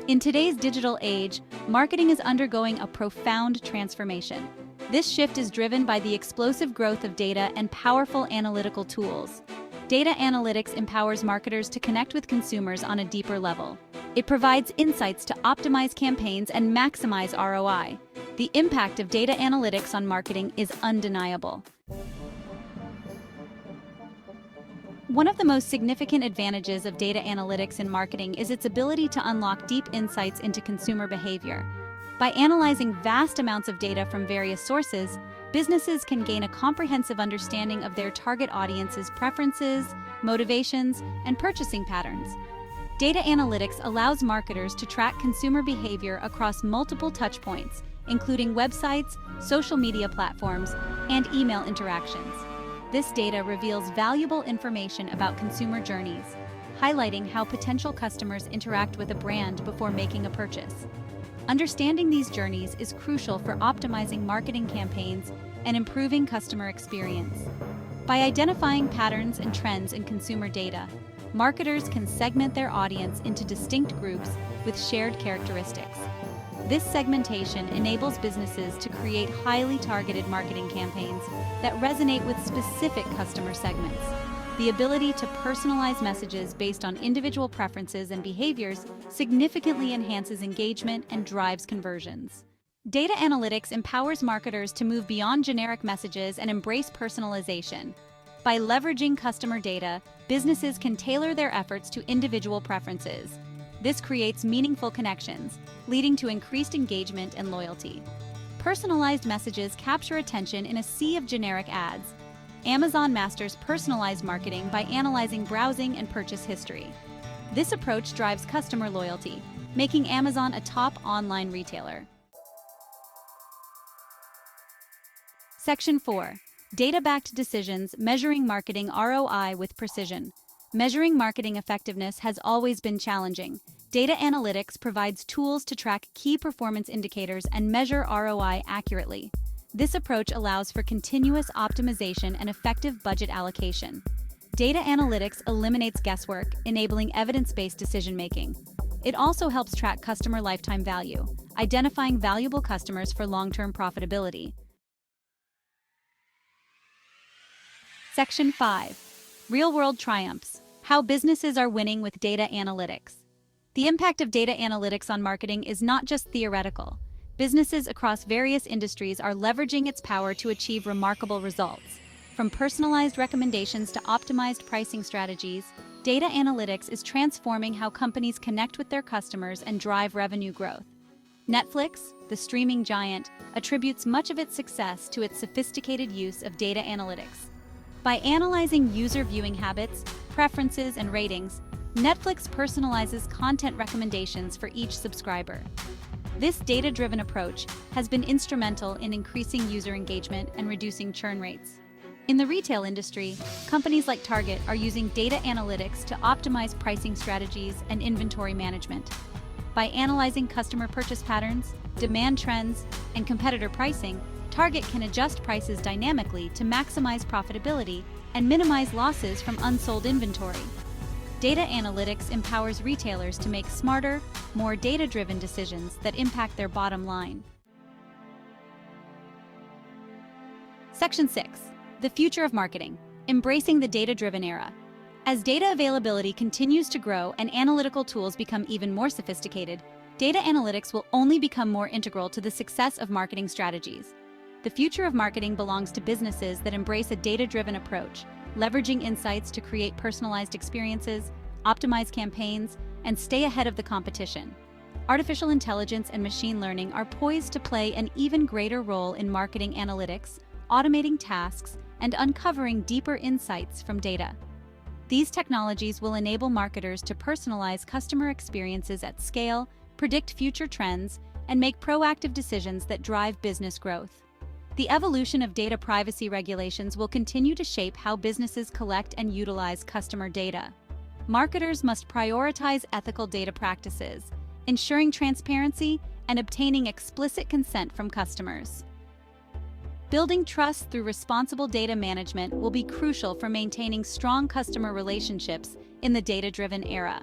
In today's digital age, marketing is undergoing a profound transformation. This shift is driven by the explosive growth of data and powerful analytical tools. Data analytics empowers marketers to connect with consumers on a deeper level. It provides insights to optimize campaigns and maximize ROI. The impact of data analytics on marketing is undeniable. One of the most significant advantages of data analytics in marketing is its ability to unlock deep insights into consumer behavior. By analyzing vast amounts of data from various sources, businesses can gain a comprehensive understanding of their target audience's preferences, motivations, and purchasing patterns. Data analytics allows marketers to track consumer behavior across multiple touchpoints, including websites, social media platforms, and email interactions. This data reveals valuable information about consumer journeys, highlighting how potential customers interact with a brand before making a purchase. Understanding these journeys is crucial for optimizing marketing campaigns and improving customer experience. By identifying patterns and trends in consumer data, marketers can segment their audience into distinct groups with shared characteristics. This segmentation enables businesses to create highly targeted marketing campaigns that resonate with specific customer segments. The ability to personalize messages based on individual preferences and behaviors significantly enhances engagement and drives conversions. Data analytics empowers marketers to move beyond generic messages and embrace personalization. By leveraging customer data, businesses can tailor their efforts to individual preferences. This creates meaningful connections, leading to increased engagement and loyalty. Personalized messages capture attention in a sea of generic ads. Amazon masters personalized marketing by analyzing browsing and purchase history. This approach drives customer loyalty, making Amazon a top online retailer. Section 4. Data-backed decisions, measuring marketing ROI with precision. Measuring marketing effectiveness has always been challenging. Data analytics provides tools to track key performance indicators and measure ROI accurately. This approach allows for continuous optimization and effective budget allocation. Data analytics eliminates guesswork, enabling evidence-based decision-making. It also helps track customer lifetime value, identifying valuable customers for long-term profitability. Section 5. Real-world triumphs. How businesses are winning with data analytics. The impact of data analytics on marketing is not just theoretical. Businesses across various industries are leveraging its power to achieve remarkable results. From personalized recommendations to optimized pricing strategies, data analytics is transforming how companies connect with their customers and drive revenue growth. Netflix, the streaming giant, attributes much of its success to its sophisticated use of data analytics. By analyzing user viewing habits, preferences, and ratings, Netflix personalizes content recommendations for each subscriber. This data-driven approach has been instrumental in increasing user engagement and reducing churn rates. In the retail industry, companies like Target are using data analytics to optimize pricing strategies and inventory management. By analyzing customer purchase patterns, demand trends, and competitor pricing, Target can adjust prices dynamically to maximize profitability and minimize losses from unsold inventory. Data analytics empowers retailers to make smarter, more data-driven decisions that impact their bottom line. Section 6. The future of marketing. Embracing the data-driven era. As data availability continues to grow and analytical tools become even more sophisticated, data analytics will only become more integral to the success of marketing strategies. The future of marketing belongs to businesses that embrace a data-driven approach, leveraging insights to create personalized experiences, optimize campaigns, and stay ahead of the competition. Artificial intelligence and machine learning are poised to play an even greater role in marketing analytics, automating tasks, and uncovering deeper insights from data. These technologies will enable marketers to personalize customer experiences at scale, predict future trends, and make proactive decisions that drive business growth. The evolution of data privacy regulations will continue to shape how businesses collect and utilize customer data. Marketers must prioritize ethical data practices, ensuring transparency and obtaining explicit consent from customers. Building trust through responsible data management will be crucial for maintaining strong customer relationships in the data-driven era.